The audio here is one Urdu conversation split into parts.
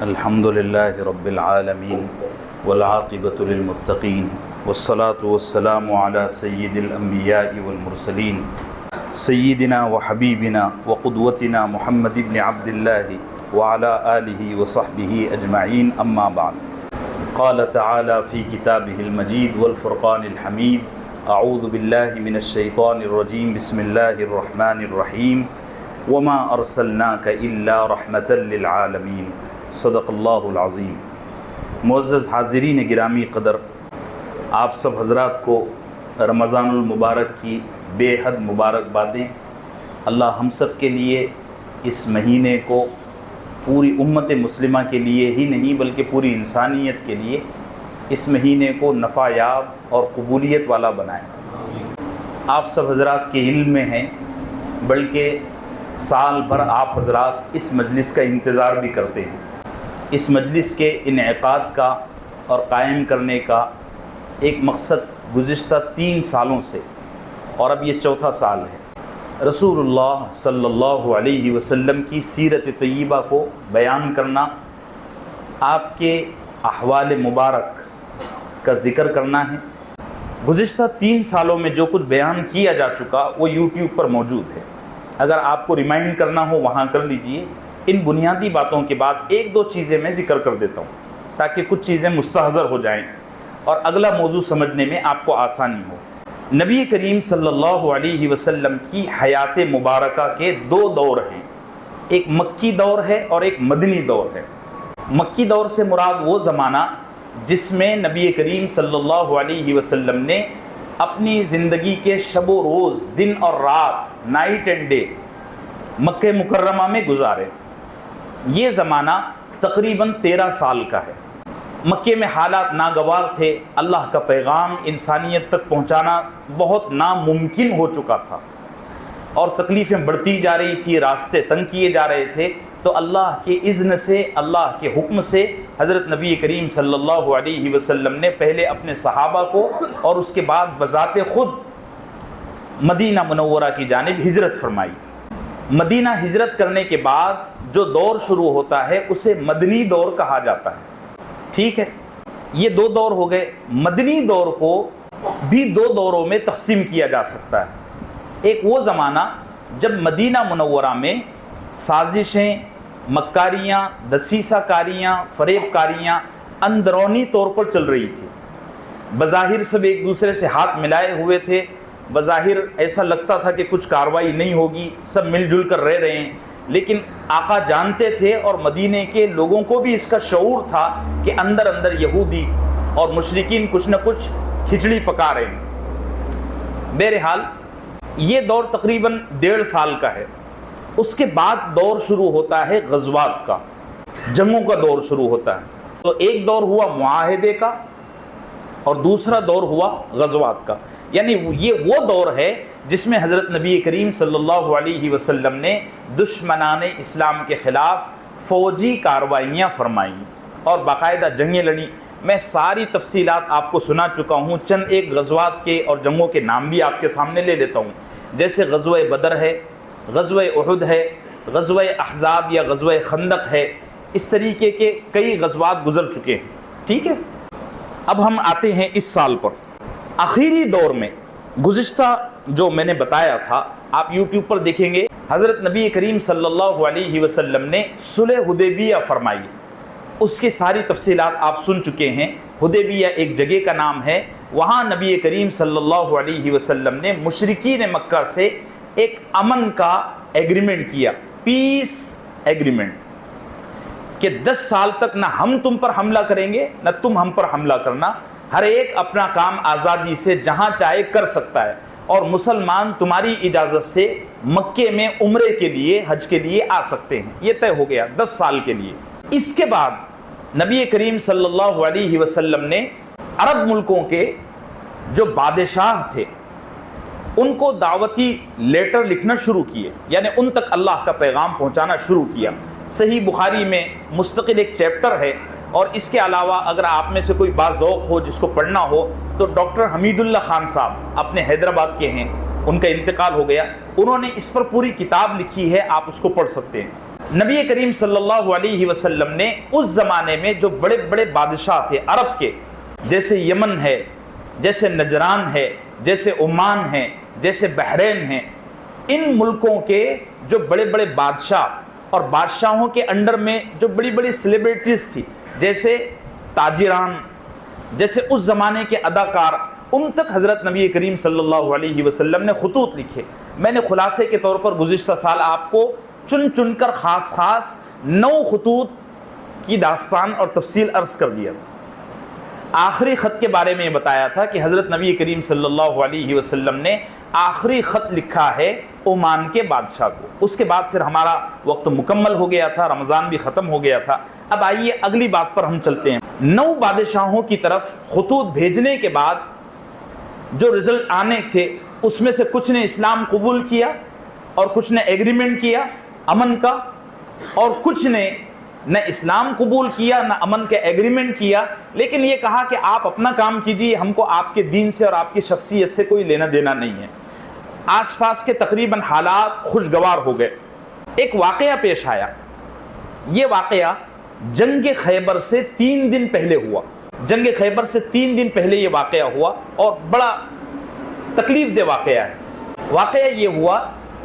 الحمد للہ رب العالمین والعاقبۃ للمتقین والصلاة والسلام علی سید الانبیاء والمرسلین سیدنا وحبیبنا وقدوتنا محمد بن عبد اللہ وعلی آلہ وصحبہ اجمعین اما بعد قال تعالی فی کتابہ المجید والفرقان الحمید اعوذ باللہ من الشیطان الرجیم بسم اللہ الرحمن الرحیم وما ارسلناک الا رحمۃ للعالمین صدق اللہ العظیم۔ معزز حاضرین گرامی قدر، آپ سب حضرات کو رمضان المبارک کی بے حد مبارکبادیں۔ اللہ ہم سب کے لیے اس مہینے کو پوری امت مسلمہ کے لیے ہی نہیں بلکہ پوری انسانیت کے لیے اس مہینے کو نفع یاب اور قبولیت والا بنائے۔ آپ سب حضرات کے علم میں ہیں، بلکہ سال بھر آپ حضرات اس مجلس کا انتظار بھی کرتے ہیں۔ اس مجلس کے انعقاد کا اور قائم کرنے کا ایک مقصد گزشتہ 3 سالوں سے، اور اب یہ 4تھا سال ہے، رسول اللہ صلی اللہ علیہ وسلم کی سیرت طیبہ کو بیان کرنا، آپ کے احوال مبارک کا ذکر کرنا ہے۔ گزشتہ 3 سالوں میں جو کچھ بیان کیا جا چکا وہ یوٹیوب پر موجود ہے، اگر آپ کو ریمائنڈ کرنا ہو وہاں کر لیجئے۔ ان بنیادی باتوں کے بعد 1-2 چیزیں میں ذکر کر دیتا ہوں تاکہ کچھ چیزیں مستحضر ہو جائیں اور اگلا موضوع سمجھنے میں آپ کو آسانی ہو۔ نبی کریم صلی اللہ علیہ وسلم کی حیات مبارکہ کے 2 دور ہیں، ایک مکی دور ہے اور ایک مدنی دور ہے۔ مکی دور سے مراد وہ زمانہ جس میں نبی کریم صلی اللہ علیہ وسلم نے اپنی زندگی کے شب و روز، دن اور رات، نائٹ اینڈ ڈے مکہ مکرمہ میں گزارے۔ یہ زمانہ تقریباً 13 سال کا ہے۔ مکے میں حالات ناگوار تھے، اللہ کا پیغام انسانیت تک پہنچانا بہت ناممکن ہو چکا تھا اور تکلیفیں بڑھتی جا رہی تھی، راستے تنگ کیے جا رہے تھے۔ تو اللہ کے اذن سے، اللہ کے حکم سے حضرت نبی کریم صلی اللہ علیہ وسلم نے پہلے اپنے صحابہ کو اور اس کے بعد بذات خود مدینہ منورہ کی جانب ہجرت فرمائی۔ مدینہ ہجرت کرنے کے بعد جو دور شروع ہوتا ہے اسے مدنی دور کہا جاتا ہے۔ ٹھیک ہے، یہ 2 دور ہو گئے۔ مدنی دور کو بھی 2 دوروں میں تقسیم کیا جا سکتا ہے۔ ایک وہ زمانہ جب مدینہ منورہ میں سازشیں، مکاریاں، دسیسہ کاریاں، فریب کاریاں اندرونی طور پر چل رہی تھی۔ بظاہر سب ایک دوسرے سے ہاتھ ملائے ہوئے تھے، بظاہر ایسا لگتا تھا کہ کچھ کارروائی نہیں ہوگی، سب مل جل کر رہ رہے ہیں، لیکن آقا جانتے تھے اور مدینے کے لوگوں کو بھی اس کا شعور تھا کہ اندر اندر یہودی اور مشرکین کچھ نہ کچھ کھچڑی پکا رہے ہیں۔ بہرحال یہ دور تقریباً 1.5 سال کا ہے۔ اس کے بعد دور شروع ہوتا ہے غزوات کا، جنگوں کا دور شروع ہوتا ہے۔ تو ایک دور ہوا معاہدے کا اور دوسرا دور ہوا غزوات کا، یعنی یہ وہ دور ہے جس میں حضرت نبی کریم صلی اللہ علیہ وسلم نے دشمنان اسلام کے خلاف فوجی کارروائیاں فرمائیں اور باقاعدہ جنگیں لڑیں۔ میں ساری تفصیلات آپ کو سنا چکا ہوں، چند ایک غزوات کے اور جنگوں کے نام بھی آپ کے سامنے لے لیتا ہوں، جیسے غزوہ بدر ہے، غزوہ احد ہے، غزوہ احزاب یا غزوہ خندق ہے۔ اس طریقے کے کئی غزوات گزر چکے ہیں۔ ٹھیک ہے، اب ہم آتے ہیں اس سال پر۔ آخری دور میں گزشتہ جو میں نے بتایا تھا، آپ یوٹیوب پر دیکھیں گے، حضرت نبی کریم صلی اللہ علیہ وسلم نے صلح حدیبیہ فرمائی۔ اس کی ساری تفصیلات آپ سن چکے ہیں۔ حدیبیہ ایک جگہ کا نام ہے، وہاں نبی کریم صلی اللہ علیہ وسلم نے مشرکین مکہ سے ایک امن کا ایگریمنٹ کیا، پیس ایگریمنٹ، کہ 10 سال تک نہ ہم تم پر حملہ کریں گے نہ تم ہم پر حملہ کرنا، ہر ایک اپنا کام آزادی سے جہاں چاہے کر سکتا ہے، اور مسلمان تمہاری اجازت سے مکے میں عمرے کے لیے، حج کے لیے آ سکتے ہیں۔ یہ طے ہو گیا 10 سال کے لیے۔ اس کے بعد نبی کریم صلی اللہ علیہ وسلم نے عرب ملکوں کے جو بادشاہ تھے ان کو دعوتی لیٹر لکھنا شروع کیے، یعنی ان تک اللہ کا پیغام پہنچانا شروع کیا۔ صحیح بخاری میں مستقل ایک چیپٹر ہے، اور اس کے علاوہ اگر آپ میں سے کوئی باذوق ہو جس کو پڑھنا ہو تو ڈاکٹر حمید اللہ خان صاحب اپنے حیدرآباد کے ہیں، ان کا انتقال ہو گیا، انہوں نے اس پر پوری کتاب لکھی ہے، آپ اس کو پڑھ سکتے ہیں۔ نبی کریم صلی اللہ علیہ وسلم نے اس زمانے میں جو بڑے بڑے بادشاہ تھے عرب کے، جیسے یمن ہے، جیسے نجران ہے، جیسے عمان ہے، جیسے بحرین ہیں، ان ملکوں کے جو بڑے بڑے بادشاہ اور بادشاہوں کے انڈر میں جو بڑی بڑی سیلیبریٹیز تھی، جیسے تاجران، جیسے اس زمانے کے اداکار، ان تک حضرت نبی کریم صلی اللہ علیہ وسلم نے خطوط لکھے۔ میں نے خلاصے کے طور پر گزشتہ سال آپ کو چن چن کر خاص 9 خطوط کی داستان اور تفصیل عرض کر دیا تھا۔ آخری خط کے بارے میں یہ بتایا تھا کہ حضرت نبی کریم صلی اللہ علیہ وسلم نے آخری خط لکھا ہے عمان کے بادشاہ کو۔ اس کے بعد پھر ہمارا وقت مکمل ہو گیا تھا، رمضان بھی ختم ہو گیا تھا۔ اب آئیے اگلی بات پر ہم چلتے ہیں۔ 9 بادشاہوں کی طرف خطوط بھیجنے کے بعد جو رزلٹ آنے تھے، اس میں سے کچھ نے اسلام قبول کیا اور کچھ نے ایگریمنٹ کیا امن کا، اور کچھ نے نہ اسلام قبول کیا نہ امن کا ایگریمنٹ کیا، لیکن یہ کہا کہ آپ اپنا کام کیجئے، ہم کو آپ کے دین سے اور آپ کی شخصیت سے کوئی لینا دینا نہیں ہے۔ آس پاس کے تقریباً حالات خوشگوار ہو گئے۔ ایک واقعہ پیش آیا، یہ واقعہ جنگ خیبر سے 3 دن پہلے ہوا۔ جنگ خیبر سے 3 دن پہلے یہ واقعہ ہوا اور بڑا تکلیف دہ واقعہ ہے۔ واقعہ یہ ہوا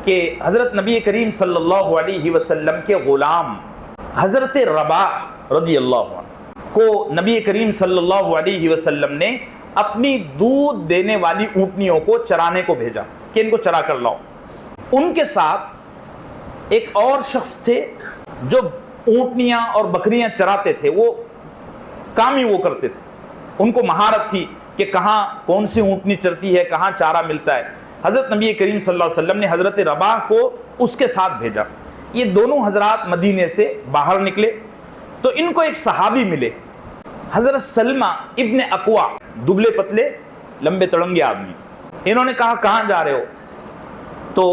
کہ حضرت نبی کریم صلی اللہ علیہ وسلم کے غلام حضرت رباح رضی اللہ عنہ کو نبی کریم صلی اللہ علیہ وسلم نے اپنی دودھ دینے والی اونٹنیوں کو چرانے کو بھیجا کہ ان کو چرا کر لاؤ۔ ان کے ساتھ ایک اور شخص تھے جو اونٹنیاں اور بکریاں چراتے تھے، وہ کام ہی وہ کرتے تھے، ان کو مہارت تھی کہ کہاں کون سی اونٹنی چرتی ہے، کہاں چارہ ملتا ہے۔ حضرت نبی کریم صلی اللہ علیہ وسلم نے حضرت رباح کو اس کے ساتھ بھیجا۔ یہ دونوں حضرات مدینے سے باہر نکلے تو ان کو ایک صحابی ملے، حضرت سلمہ ابن اقوا، دبلے پتلے لمبے تڑنگے آدمی۔ انہوں نے کہا کہاں جا رہے ہو؟ تو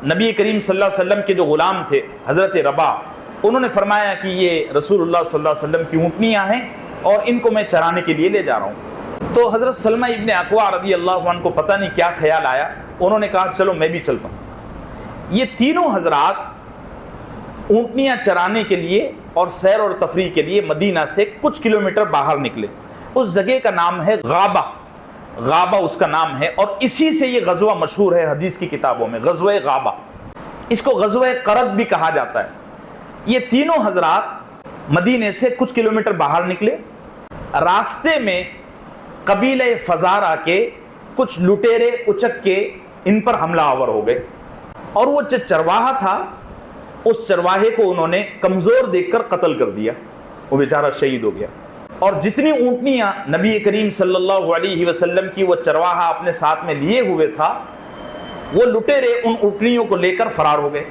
نبی کریم صلی اللہ علیہ وسلم کے جو غلام تھے حضرت رباح، انہوں نے فرمایا کہ یہ رسول اللہ صلی اللہ علیہ وسلم کی اونٹنیاں ہیں اور ان کو میں چرانے کے لیے لے جا رہا ہوں۔ تو حضرت سلمہ ابن اقوا رضی اللہ عنہ کو پتہ نہیں کیا خیال آیا، انہوں نے کہا چلو میں بھی چلتا ہوں۔ یہ تینوں حضرات اونٹنیاں چرانے کے لیے اور سیر اور تفریح کے لیے مدینہ سے کچھ کلومیٹر باہر نکلے۔ اس جگہ کا نام ہے غابہ، غابہ اس کا نام ہے، اور اسی سے یہ غزوہ مشہور ہے حدیث کی کتابوں میں، غزوہ غابہ۔ اس کو غزوہ قرد بھی کہا جاتا ہے۔ یہ تینوں حضرات مدینے سے کچھ کلومیٹر باہر نکلے۔ راستے میں قبیلہ فزارہ کے کچھ لٹیرے اچک کے ان پر حملہ آور ہو گئے، اور وہ جو چرواہا تھا اس چرواہے کو انہوں نے کمزور دیکھ کر قتل کر دیا، وہ بیچارہ شہید ہو گیا۔ اور جتنی اونٹنیاں نبی کریم صلی اللہ علیہ وسلم کی وہ چرواہا اپنے ساتھ میں لیے ہوئے تھا، وہ لٹیرے ان اونٹنیوں کو لے کر فرار ہو گئے۔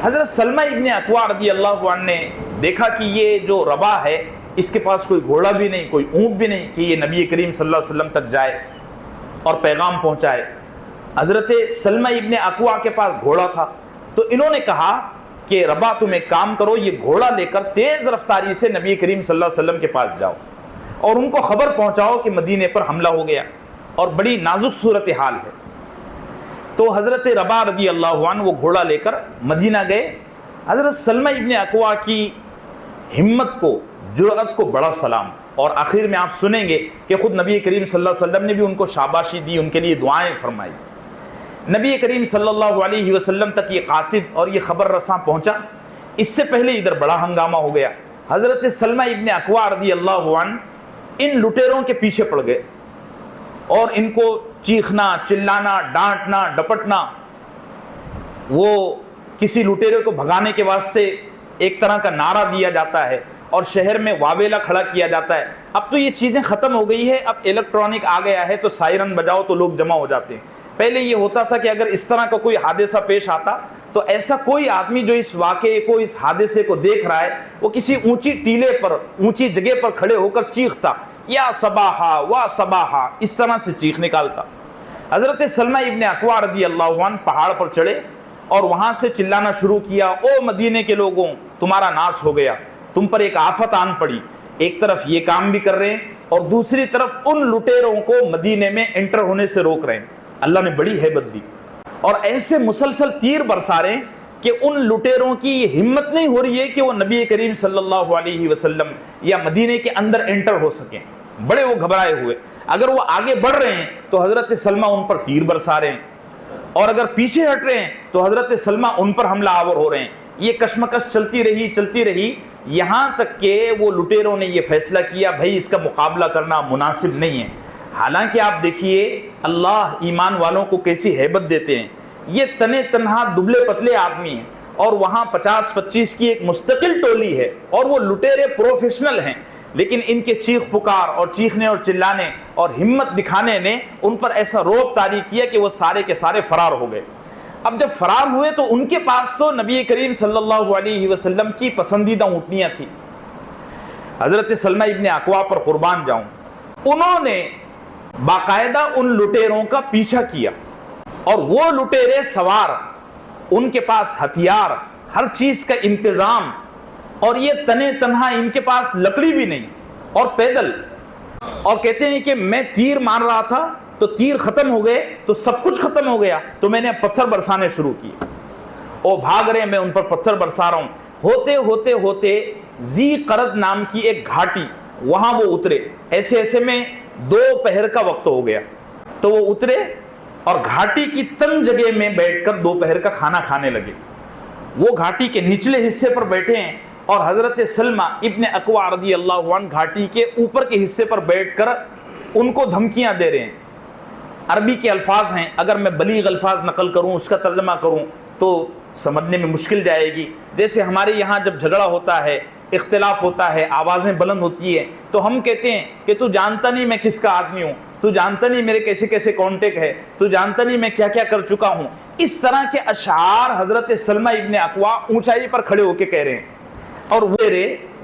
حضرت سلمہ ابن اقوا رضی اللہ عنہ نے دیکھا کہ یہ جو رباح ہے اس کے پاس کوئی گھوڑا بھی نہیں، کوئی اونٹ بھی نہیں کہ یہ نبی کریم صلی اللہ علیہ وسلم تک جائے اور پیغام پہنچائے۔ حضرت سلمہ ابن اقوا کے پاس گھوڑا تھا، تو انہوں نے کہا کہ رباح تم ایک کام کرو، یہ گھوڑا لے کر تیز رفتاری سے نبی کریم صلی اللہ علیہ وسلم کے پاس جاؤ اور ان کو خبر پہنچاؤ کہ مدینے پر حملہ ہو گیا اور بڑی نازک صورتحال ہے۔ تو حضرت رباح رضی اللہ عنہ وہ گھوڑا لے کر مدینہ گئے۔ حضرت سلمہ ابن اقوا کی ہمت کو، جرأت کو بڑا سلام، اور آخر میں آپ سنیں گے کہ خود نبی کریم صلی اللہ علیہ وسلم نے بھی ان کو شاباشی دی، ان کے لیے دعائیں فرمائی۔ نبی کریم صلی اللہ علیہ وسلم تک یہ قاصد اور یہ خبر رساں پہنچا۔ اس سے پہلے ادھر بڑا ہنگامہ ہو گیا۔ حضرت سلمہ ابن اقوا رضی اللہ عنہ ان لٹیروں کے پیچھے پڑ گئے اور ان کو چیخنا، چلانا، ڈانٹنا، ڈپٹنا، وہ کسی لٹیرے کو بھگانے کے واسطے ایک طرح کا نعرہ دیا جاتا ہے اور شہر میں واویلا کھڑا کیا جاتا ہے۔ اب تو یہ چیزیں ختم ہو گئی ہے، اب الیکٹرانک آ گیا ہے تو سائرن بجاؤ تو لوگ جمع ہو جاتے ہیں۔ پہلے یہ ہوتا تھا کہ اگر اس طرح کا کوئی حادثہ پیش آتا تو ایسا کوئی آدمی جو اس واقعے کو، اس حادثے کو دیکھ رہا ہے، وہ کسی اونچی ٹیلے پر، اونچی جگہ پر کھڑے ہو کر چیختا، یا صباحا وا صباحا، اس طرح سے چیخ نکالتا۔ حضرت سلمہ ابن اقوا رضی اللہ عنہ پہاڑ پر چڑھے اور وہاں سے چلانا شروع کیا، او مدینے کے لوگوں، تمہارا ناس ہو گیا، تم پر ایک آفت آن پڑی۔ ایک طرف یہ کام بھی کر رہے ہیں اور دوسری طرف ان لٹیروں کو مدینے میں انٹر ہونے سے روک رہے ہیں۔ اللہ نے بڑی ہیبت دی اور ایسے مسلسل تیر برسا رہے ہیں کہ ان لٹیروں کی یہ ہمت نہیں ہو رہی ہے کہ وہ نبی کریم صلی اللہ علیہ وسلم یا مدینے کے اندر انٹر ہو سکیں، بڑے وہ گھبرائے ہوئے۔ اگر وہ آگے بڑھ رہے ہیں تو حضرت سلمہ ان پر تیر برسا رہے ہیں، اور اگر پیچھے ہٹ رہے ہیں تو حضرت سلمہ ان پر حملہ آور ہو رہے ہیں۔ یہ کشمکش چلتی رہی یہاں تک کہ وہ لٹیروں نے یہ فیصلہ کیا بھائی اس کا مقابلہ کرنا مناسب نہیں ہے۔ حالانکہ آپ دیکھیے اللہ ایمان والوں کو کیسی ہیبت دیتے ہیں، یہ تنے تنہا دبلے پتلے آدمی ہیں اور وہاں 50-25 کی ایک مستقل ٹولی ہے اور وہ لٹیرے پروفیشنل ہیں، لیکن ان کے چیخ پکار اور چیخنے اور چلانے اور ہمت دکھانے نے ان پر ایسا رعب طاری کیا کہ وہ سارے کے سارے فرار ہو گئے۔ اب جب فرار ہوئے تو ان کے پاس تو نبی کریم صلی اللہ علیہ وسلم کی پسندیدہ اونٹنیاں تھیں۔ حضرت سلمہ ابن اکوع پر قربان جاؤں، انہوں نے باقاعدہ ان لٹیروں کا پیچھا کیا، اور وہ لٹیرے سوار، ان کے پاس ہتھیار، ہر چیز کا انتظام، اور یہ تنے تنہا، ان کے پاس لکڑی بھی نہیں اور پیدل، اور کہتے ہیں کہ میں تیر مار رہا تھا تو تیر ختم ہو گئے تو سب کچھ ختم ہو گیا، تو میں نے پتھر برسانے شروع کیے، وہ بھاگ رہے ہیں، میں ان پر پتھر برسا رہا ہوں۔ ہوتے ذی قرد نام کی ایک گھاٹی، وہاں وہ اترے، ایسے میں 2 پہر کا وقت ہو گیا، تو وہ اترے اور گھاٹی کی تنگ جگہ میں بیٹھ کر 2 پہر کا کھانا کھانے لگے۔ وہ گھاٹی کے نچلے حصے پر بیٹھے ہیں اور حضرت سلمہ ابن اکوع رضی اللہ عنہ گھاٹی کے اوپر کے حصے پر بیٹھ کر ان کو دھمکیاں دے رہے ہیں۔ عربی کے الفاظ ہیں، اگر میں بلیغ الفاظ نقل کروں، اس کا ترجمہ کروں تو سمجھنے میں مشکل جائے گی۔ جیسے ہمارے یہاں جب جھگڑا ہوتا ہے، اختلاف ہوتا ہے، آوازیں بلند ہوتی ہیں، تو ہم کہتے ہیں کہ تو جانتا نہیں میں کس کا آدمی ہوں، تو جانتا نہیں میرے کیسے کیسے کانٹیکٹ ہے، تو جانتا نہیں میں کیا کیا کر چکا ہوں۔ اس طرح کے اشعار حضرت سلمہ ابن اکوع اونچائی پر کھڑے ہو کے کہہ رہے ہیں، اور وہ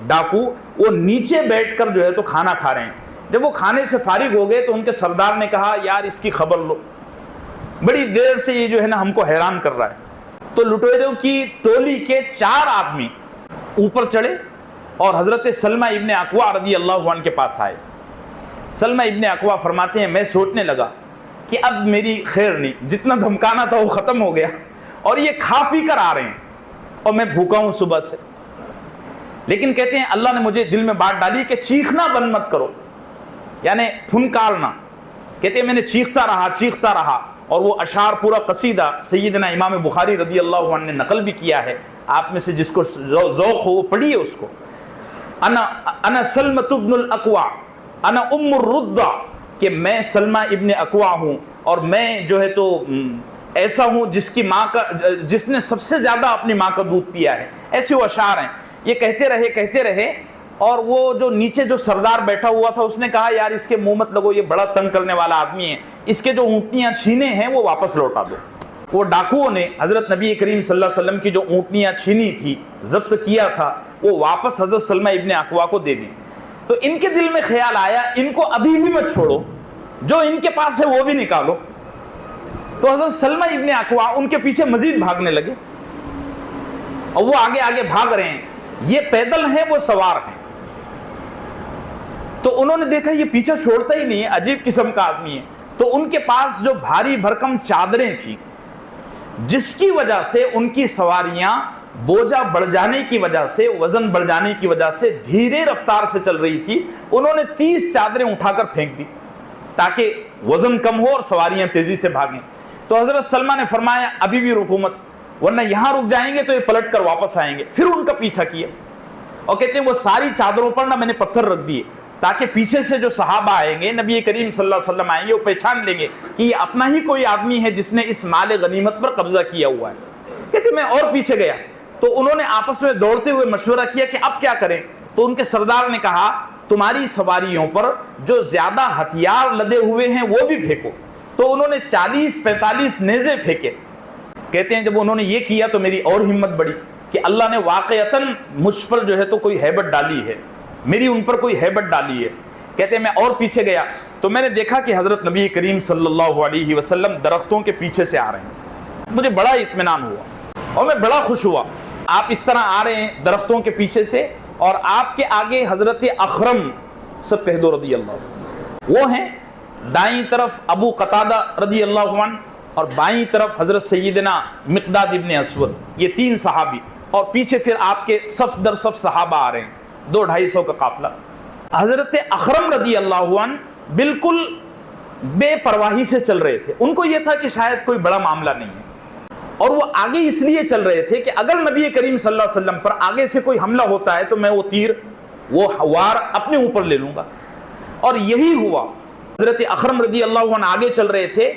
ڈاکو وہ نیچے بیٹھ کر جو ہے تو کھانا کھا رہے ہیں۔ جب وہ کھانے سے فارغ ہو گئے تو ان کے سردار نے کہا یار اس کی خبر لو، بڑی دیر سے یہ جو ہے نا ہم کو حیران کر رہا ہے۔ تو لٹیروں کی ٹولی کے 4 آدمی اوپر چڑھے اور حضرت سلمہ ابن اکوع رضی اللہ عنہ کے پاس آئے۔ سلمہ ابن اکوع فرماتے ہیں میں سوچنے لگا کہ اب میری خیر نہیں، جتنا دھمکانا تھا وہ ختم ہو گیا، اور یہ کھا پی کر آ رہے ہیں اور میں بھوکا ہوں صبح سے۔ لیکن کہتے ہیں اللہ نے مجھے دل میں بات ڈالی کہ چیخنا بند مت کرو، یعنی پھنکارنا۔ کہتے ہیں میں نے چیختا رہا، اور وہ اشعار پورا قصیدہ سیدنا امام بخاری رضی اللہ عنہ نے نقل بھی کیا ہے، آپ میں سے جس کو ذوق ہو وہ پڑھیے اس کو۔ انا سلمۃ ابن الاکوع انا ام الرضع، کہ میں سلمہ ابن اکوع ہوں اور میں جو ہے تو ایسا ہوں جس نے سب سے زیادہ اپنی ماں کا دودھ پیا ہے۔ ایسے وہ اشعار ہیں۔ یہ کہتے رہے اور وہ جو نیچے جو سردار بیٹھا ہوا تھا اس نے کہا یار اس کے منہ مت لگو، یہ بڑا تنگ کرنے والا آدمی ہے، اس کے جو اونٹنیاں چھینے ہیں وہ واپس لوٹا دو۔ وہ ڈاکوؤں نے حضرت نبی کریم صلی اللہ علیہ وسلم کی جو اونٹنیاں چھینی تھی، ضبط کیا تھا، وہ واپس حضرت سلمہ ابن اکوع کو دے دی۔ تو ان کے دل میں خیال آیا ان کو ابھی بھی مت چھوڑو، جو ان کے پاس ہے وہ بھی نکالو۔ تو حضرت سلمہ ابن اکوع ان کے پیچھے مزید بھاگنے لگے، اور وہ آگے بھاگ رہے ہیں، یہ پیدل ہیں وہ سوار ہیں۔ تو انہوں نے دیکھا یہ پیچھا چھوڑتا ہی نہیں ہے، عجیب قسم کا آدمی ہے۔ تو ان کے پاس جو بھاری بھرکم چادریں تھیں، جس کی وجہ سے ان کی سواریاں بوجھا بڑھ جانے کی وجہ سے، وزن بڑھ جانے کی وجہ سے دھیرے رفتار سے چل رہی تھی، انہوں نے 30 چادریں اٹھا کر پھینک دی تاکہ وزن کم ہو اور سواریاں تیزی سے بھاگیں۔ تو حضرت سلمہ نے فرمایا ابھی بھی رکو مت، ورنہ یہاں رک جائیں گے تو یہ پلٹ کر واپس آئیں گے۔ پھر ان کا پیچھا کیا، اور کہتے ہیں وہ ساری چادروں پر میں نے پتھر رکھ دیے تاکہ پیچھے سے جو صحابہ آئیں گے، نبی کریم صلی اللہ علیہ وسلم آئیں گے، وہ پہچان لیں گے کہ یہ اپنا ہی کوئی آدمی ہے جس نے اس مال غنیمت پر قبضہ کیا ہوا ہے۔ کہتے ہیں میں اور پیچھے گیا تو انہوں نے آپس میں دوڑتے ہوئے مشورہ کیا کہ اب کیا کریں۔ تو ان کے سردار نے کہا تمہاری سواریوں پر جو زیادہ ہتھیار لدے ہوئے ہیں وہ بھی پھینکو۔ تو انہوں نے 40-45 نیزے پھینکے۔ کہتے ہیں جب انہوں نے یہ کیا تو میری اور ہمت بڑھی کہ اللہ نے واقعتاً مجھ پر جو ہے تو کوئی ہیبت ڈالی ہے، میری ان پر کوئی ہیبت ڈالی ہے۔ کہتے ہیں میں اور پیچھے گیا تو میں نے دیکھا کہ حضرت نبی کریم صلی اللہ علیہ وسلم درختوں کے پیچھے سے آ رہے ہیں۔ مجھے بڑا اطمینان ہوا اور میں بڑا خوش ہوا۔ آپ اس طرح آ رہے ہیں درختوں کے پیچھے سے، اور آپ کے آگے حضرت اخرم سب کہہ دو رضی اللہ عنہ وہ ہیں، دائیں طرف ابو قتادہ رضی اللہ عنہ، اور بائیں طرف حضرت سیدنا مقداد ابن اسود، یہ 3 صحابی، اور پیچھے پھر آپ کے صف در صف صحابہ آ رہے ہیں، 200-250 کا قافلہ۔ حضرت اخرم رضی اللہ عنہ بالکل بے پرواہی سے چل رہے تھے، ان کو یہ تھا کہ شاید کوئی بڑا معاملہ نہیں ہے، اور وہ آگے اس لیے چل رہے تھے کہ اگر نبی کریم صلی اللہ علیہ وسلم پر آگے سے کوئی حملہ ہوتا ہے تو میں وہ تیر، وہ وار اپنے اوپر لے لوں گا، اور یہی ہوا۔ حضرت اخرم رضی اللہ عنہ آگے چل رہے تھے،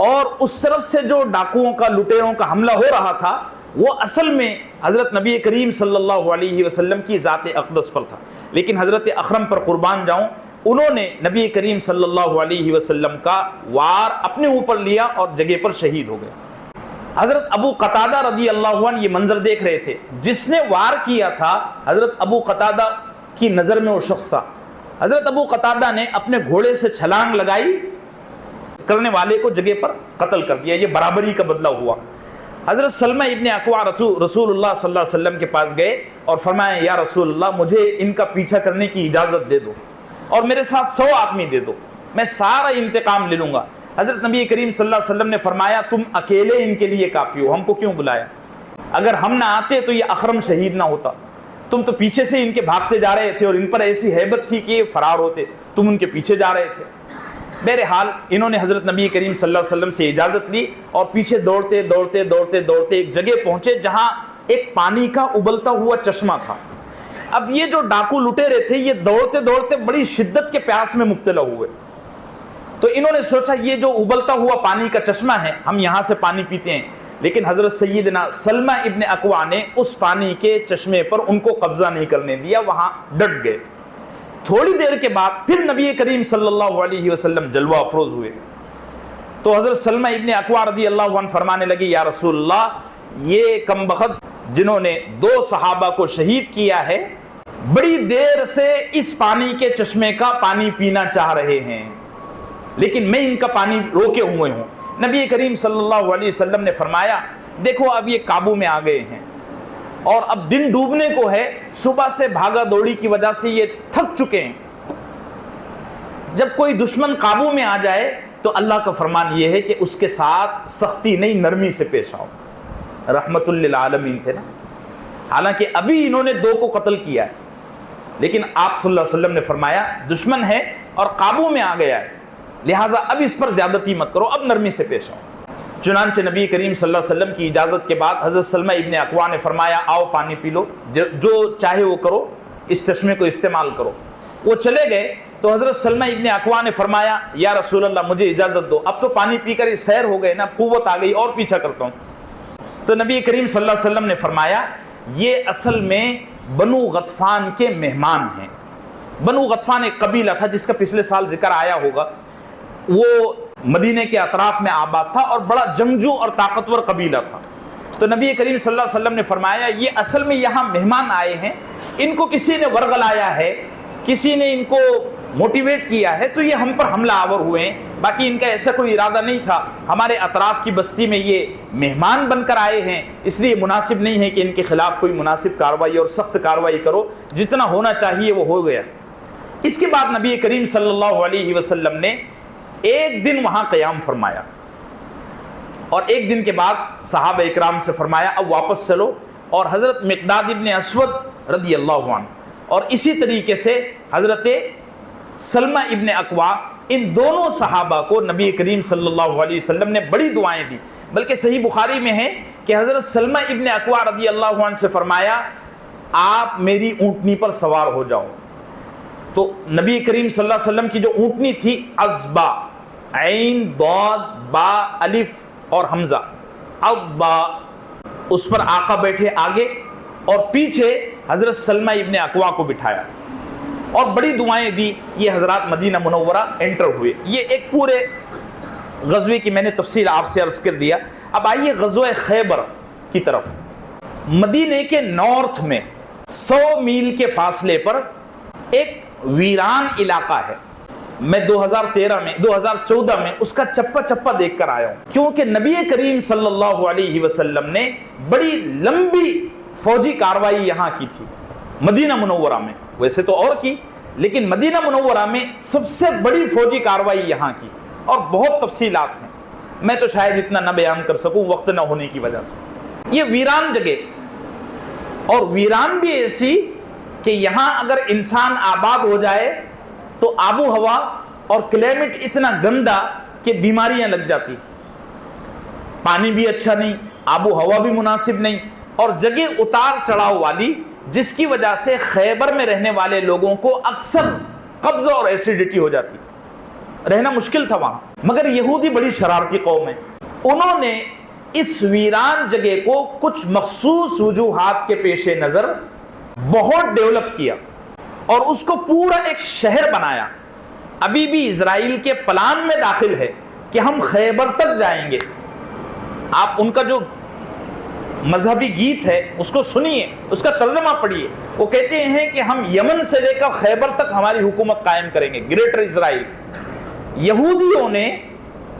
اور اس طرف سے جو ڈاکوؤں کا، لٹیروں کا حملہ ہو رہا تھا وہ اصل میں حضرت نبی کریم صلی اللہ علیہ وسلم کی ذات اقدس پر تھا، لیکن حضرت اخرم پر قربان جاؤں، انہوں نے نبی کریم صلی اللہ علیہ وسلم کا وار اپنے اوپر لیا اور جگہ پر شہید ہو گئے۔ حضرت ابو قتادہ رضی اللہ عنہ یہ منظر دیکھ رہے تھے، جس نے وار کیا تھا حضرت ابو قتادہ کی نظر میں وہ شخص تھا۔ حضرت ابو قتادہ نے اپنے گھوڑے سے چھلانگ لگائی، کرنے والے کو جگہ پر قتل کر دیا، یہ برابری کا بدلہ ہوا۔ حضرت سلمہ ابن اکوع رسول اللہ صلی اللہ علیہ وسلم کے پاس گئے اور فرمایا یا رسول اللہ مجھے ان کا پیچھا کرنے کی اجازت دے دو اور میرے ساتھ 100 آدمی دے دو، میں سارا انتقام لے لوں گا۔ حضرت نبی کریم صلی اللہ علیہ وسلم نے فرمایا تم اکیلے ان کے لیے کافی ہو، ہم کو کیوں بلایا؟ اگر ہم نہ آتے تو یہ اخرم شہید نہ ہوتا، تم تو پیچھے سے ان کے بھاگتے جا رہے تھے اور ان پر ایسی ہیبت تھی کہ یہ فرار ہوتے، تم ان کے پیچھے جا رہے تھے۔ بہرحال انہوں نے حضرت نبی کریم صلی اللہ علیہ وسلم سے اجازت لی اور پیچھے دوڑتے دوڑتے دوڑتے دوڑتے ایک جگہ پہنچے جہاں ایک پانی کا ابلتا ہوا چشمہ تھا۔ اب یہ جو ڈاکو لٹیرے تھے یہ دوڑتے دوڑتے بڑی شدت کے پیاس میں مبتلا ہوئے، تو انہوں نے سوچا یہ جو ابلتا ہوا پانی کا چشمہ ہے ہم یہاں سے پانی پیتے ہیں، لیکن حضرت سیدنا سلمہ ابن اکوع نے اس پانی کے چشمے پر ان کو قبضہ نہیں کرنے دیا، وہاں ڈٹ گئے۔ تھوڑی دیر کے بعد پھر نبی کریم صلی اللہ علیہ وسلم جلوہ افروز ہوئے، تو حضرت سلمہ ابن اکوع رضی اللہ عنہ فرمانے لگے یا رسول اللہ یہ کمبخت جنہوں نے 2 صحابہ کو شہید کیا ہے بڑی دیر سے اس پانی کے چشمے کا پانی پینا چاہ رہے ہیں، لیکن میں ان کا پانی روکے ہوئے ہوں۔ نبی کریم صلی اللہ علیہ وسلم نے فرمایا دیکھو اب یہ قابو میں آ گئے ہیں اور اب دن ڈوبنے کو ہے، صبح سے بھاگا دوڑی کی وجہ سے یہ تھک چکے ہیں، جب کوئی دشمن قابو میں آ جائے تو اللہ کا فرمان یہ ہے کہ اس کے ساتھ سختی نہیں نرمی سے پیش آؤ۔ رحمت للعالمین تھے نا، حالانکہ ابھی انہوں نے 2 کو قتل کیا ہے، لیکن آپ صلی اللہ علیہ وسلم نے فرمایا دشمن ہے اور قابو میں آ گیا ہے، لہٰذا اب اس پر زیادتی مت کرو، اب نرمی سے پیش آؤ۔ چنانچہ نبی کریم صلی اللہ علیہ وسلم کی اجازت کے بعد حضرت سلمہ ابن اکوع نے فرمایا آؤ پانی پی لو، جو چاہے وہ کرو، اس چشمے کو استعمال کرو۔ وہ چلے گئے تو حضرت سلمہ ابن اکوع نے فرمایا یا رسول اللہ مجھے اجازت دو، اب تو پانی پی کر سیر ہو گئے نا، قوت آ گئی اور پیچھا کرتا ہوں۔ تو نبی کریم صلی اللہ علیہ وسلم نے فرمایا یہ اصل میں بنو غطفان کے مہمان ہیں۔ بنو غطفان ایک قبیلہ تھا جس کا پچھلے سال ذکر آیا ہوگا، وہ مدینے کے اطراف میں آباد تھا اور بڑا جنگجو اور طاقتور قبیلہ تھا۔ تو نبی کریم صلی اللہ علیہ وسلم نے فرمایا یہ اصل میں یہاں مہمان آئے ہیں، ان کو کسی نے ورغلایا ہے، کسی نے ان کو موٹیویٹ کیا ہے تو یہ ہم پر حملہ آور ہوئے ہیں، باقی ان کا ایسا کوئی ارادہ نہیں تھا، ہمارے اطراف کی بستی میں یہ مہمان بن کر آئے ہیں، اس لیے مناسب نہیں ہے کہ ان کے خلاف کوئی مناسب کارروائی اور سخت کارروائی کرو، جتنا ہونا چاہیے وہ ہو گیا۔ اس کے بعد نبی کریم صلی اللہ علیہ وسلم نے ایک دن وہاں قیام فرمایا اور ایک دن کے بعد صحابہ اکرام سے فرمایا اب واپس چلو، اور حضرت مقداد ابن اسود رضی اللہ عنہ اور اسی طریقے سے حضرت سلمہ ابن اکوع، ان دونوں صحابہ کو نبی کریم صلی اللہ علیہ وسلم نے بڑی دعائیں دی، بلکہ صحیح بخاری میں ہے کہ حضرت سلمہ ابن اکوع رضی اللہ عنہ سے فرمایا آپ میری اونٹنی پر سوار ہو جاؤ۔ تو نبی کریم صلی اللہ علیہ وسلم کی جو اونٹنی تھی عزبا، عین ضاد با الف اور حمزہ، عزبا، اس پر آقا بیٹھے آگے اور پیچھے حضرت سلمہ ابن اکوع کو بٹھایا اور بڑی دعائیں دی۔ یہ حضرات مدینہ منورہ انٹر ہوئے۔ یہ ایک پورے غزوے کی میں نے تفصیل آپ سے عرض کر دیا۔ اب آئیے غزوہ خیبر کی طرف۔ مدینے کے نارتھ میں 100 میل کے فاصلے پر ایک ویران علاقہ ہے۔ میں 2014 میں اس کا چپا چپا دیکھ کر آیا ہوں، کیونکہ نبی کریم صلی اللہ علیہ وسلم نے بڑی لمبی فوجی کارروائی یہاں کی تھی مدینہ منورہ میں، ویسے تو اور کی لیکن مدینہ منورہ میں سب سے بڑی فوجی کارروائی یہاں کی، اور بہت تفصیلات ہیں۔ میں تو شاید اتنا نہ بیان کر سکوں وقت نہ ہونے کی وجہ سے. یہ ویران جگہ، اور ویران بھی ایسی کہ یہاں اگر انسان آباد ہو جائے تو آب و ہوا اور کلائمیٹ اتنا گندا کہ بیماریاں لگ جاتی، پانی بھی اچھا نہیں، آب و ہوا بھی مناسب نہیں، اور جگہ اتار چڑھاؤ والی، جس کی وجہ سے خیبر میں رہنے والے لوگوں کو اکثر قبض اور ایسیڈیٹی ہو جاتی، رہنا مشکل تھا وہاں. مگر یہودی بڑی شرارتی قوم ہے، انہوں نے اس ویران جگہ کو کچھ مخصوص وجوہات کے پیش نظر بہت ڈیولپ کیا اور اس کو پورا ایک شہر بنایا. ابھی بھی اسرائیل کے پلان میں داخل ہے کہ ہم خیبر تک جائیں گے. آپ ان کا جو مذہبی گیت ہے اس کو سنیے، اس کا ترجمہ پڑھیے. وہ کہتے ہیں کہ ہم یمن سے لے کر خیبر تک ہماری حکومت قائم کریں گے، گریٹر اسرائیل. یہودیوں نے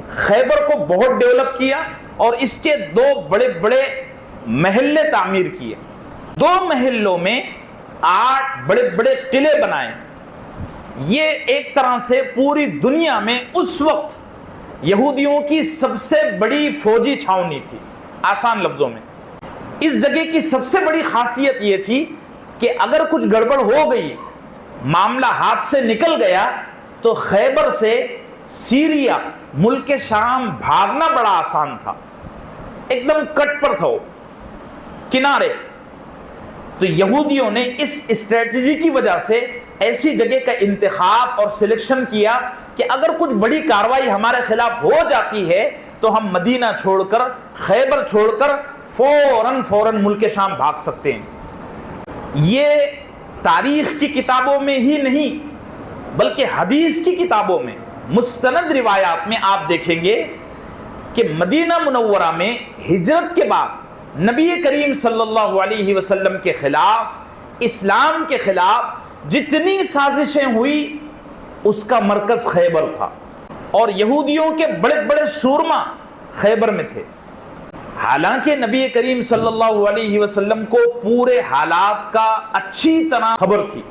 خیبر کو بہت ڈیولپ کیا اور اس کے 2 بڑے بڑے محلے تعمیر کیے. 2 محلوں میں 8 بڑے بڑے قلعے بنائے. یہ ایک طرح سے پوری دنیا میں اس وقت یہودیوں کی سب سے بڑی فوجی چھاونی تھی. آسان لفظوں میں اس جگہ کی سب سے بڑی خاصیت یہ تھی کہ اگر کچھ گڑبڑ ہو گئی، معاملہ ہاتھ سے نکل گیا، تو خیبر سے سیریا، ملک شام بھاگنا بڑا آسان تھا. ایک دم کٹ پر تھا وہ، کنارے. تو یہودیوں نے اس اسٹریٹجی کی وجہ سے ایسی جگہ کا انتخاب اور سلیکشن کیا کہ اگر کچھ بڑی کاروائی ہمارے خلاف ہو جاتی ہے تو ہم مدینہ چھوڑ کر، خیبر چھوڑ کر فوراً ملک شام بھاگ سکتے ہیں. یہ تاریخ کی کتابوں میں ہی نہیں بلکہ حدیث کی کتابوں میں، مستند روایات میں آپ دیکھیں گے کہ مدینہ منورہ میں ہجرت کے بعد نبی کریم صلی اللہ علیہ وسلم کے خلاف، اسلام کے خلاف جتنی سازشیں ہوئی اس کا مرکز خیبر تھا، اور یہودیوں کے بڑے بڑے سورما خیبر میں تھے. حالانکہ نبی کریم صلی اللہ علیہ وسلم کو پورے حالات کا اچھی طرح خبر تھی،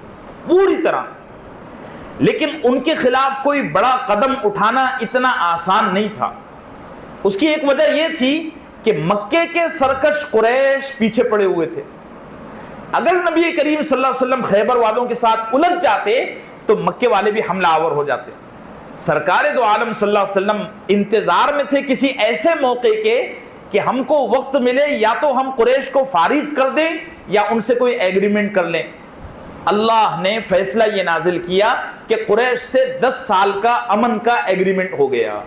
پوری طرح، لیکن ان کے خلاف کوئی بڑا قدم اٹھانا اتنا آسان نہیں تھا. اس کی ایک وجہ یہ تھی کہ مکے کے سرکش قریش پیچھے پڑے ہوئے تھے. اگر نبی کریم صلی اللہ علیہ وسلم خیبر والوں کے ساتھ الجھ جاتے تو مکے والے بھی حملہ آور ہو جاتے. سرکار دو عالم صلی اللہ علیہ وسلم انتظار میں تھے کسی ایسے موقع کے کہ ہم کو وقت ملے، یا تو ہم قریش کو فارغ کر دیں یا ان سے کوئی ایگریمنٹ کر لیں. اللہ نے فیصلہ یہ نازل کیا کہ قریش سے 10 سال کا امن کا ایگریمنٹ ہو گیا.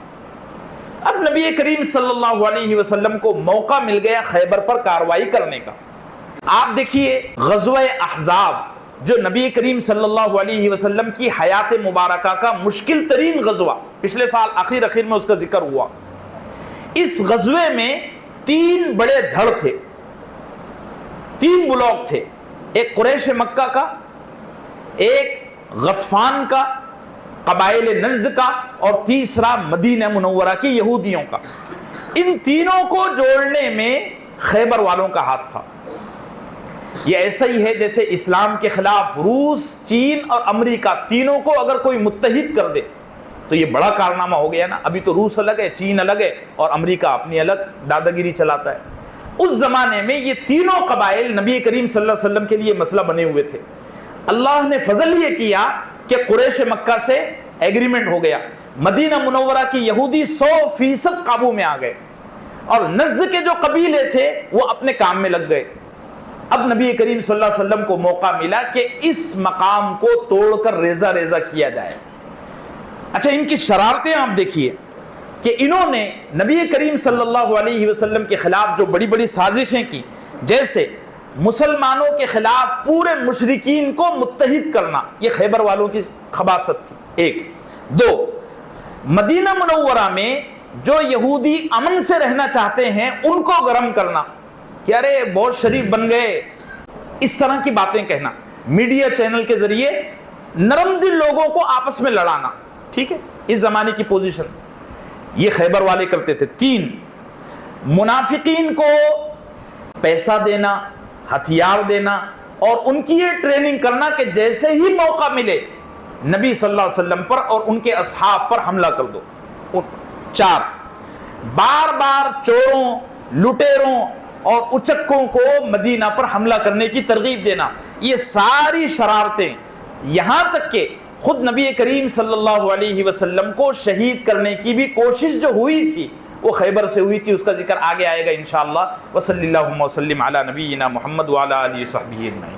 اب نبی کریم صلی اللہ علیہ وسلم کو موقع مل گیا خیبر پر کاروائی کرنے کا. آپ دیکھیے غزوہ احزاب جو نبی کریم صلی اللہ علیہ وسلم کی حیات مبارکہ کا مشکل ترین غزوہ، پچھلے سال اخیر میں اس کا ذکر ہوا. اس غزوے میں 3 بڑے دھڑ تھے، 3 بلاک تھے. ایک قریش مکہ کا، ایک غطفان کا، قبائل نجد کا، اور تیسرا مدینہ منورہ کی یہودیوں کا. ان تینوں کو جوڑنے میں خیبر والوں کا ہاتھ تھا. یہ ایسا ہی ہے جیسے اسلام کے خلاف روس، چین اور امریکہ تینوں کو اگر کوئی متحد کر دے تو یہ بڑا کارنامہ ہو گیا نا. ابھی تو روس الگ ہے، چین الگ ہے، اور امریکہ اپنی الگ داداگیری چلاتا ہے. اس زمانے میں یہ تینوں قبائل نبی کریم صلی اللہ علیہ وسلم کے لیے مسئلہ بنے ہوئے تھے. اللہ نے فضل یہ کیا کہ قریش مکہ سے ایگریمنٹ ہو گیا. مدینہ منورہ کی یہودی 100% قابو میں آ گئے، اور نجد کے جو قبیلے تھے وہ اپنے کام میں لگ گئے. اب نبی کریم صلی اللہ علیہ وسلم کو موقع ملا کہ اس مقام کو توڑ کر ریزہ ریزہ کیا جائے. اچھا، ان کی شرارتیں آپ دیکھیے کہ انہوں نے نبی کریم صلی اللہ علیہ وسلم کے خلاف جو بڑی بڑی سازشیں کی، جیسے مسلمانوں کے خلاف پورے مشرکین کو متحد کرنا، یہ خیبر والوں کی خباثت تھی. 1 2 مدینہ منورہ میں جو یہودی امن سے رہنا چاہتے ہیں ان کو گرم کرنا کہ ارے بہت شریف بن گئے، اس طرح کی باتیں کہنا. میڈیا چینل کے ذریعے نرم دل لوگوں کو آپس میں لڑانا. ٹھیک ہے، اس زمانے کی پوزیشن یہ خیبر والے کرتے تھے. 3 منافقین کو پیسہ دینا، ہتھیار دینا، اور ان کی یہ ٹریننگ کرنا کہ جیسے ہی موقع ملے نبی صلی اللہ علیہ وسلم پر اور ان کے اصحاب پر حملہ کر دو. 4 بار بار چوروں، لٹیروں اور اچکوں کو مدینہ پر حملہ کرنے کی ترغیب دینا، یہ ساری شرارتیں، یہاں تک کہ خود نبی کریم صلی اللہ علیہ وسلم کو شہید کرنے کی بھی کوشش جو ہوئی تھی وہ خیبر سے ہوئی تھی، اس کا ذکر آگے آئے گا انشاءاللہ۔ وصلی اللہم وسلم علی نبینا محمد وعلی آلہ وصحبہ اجمعین۔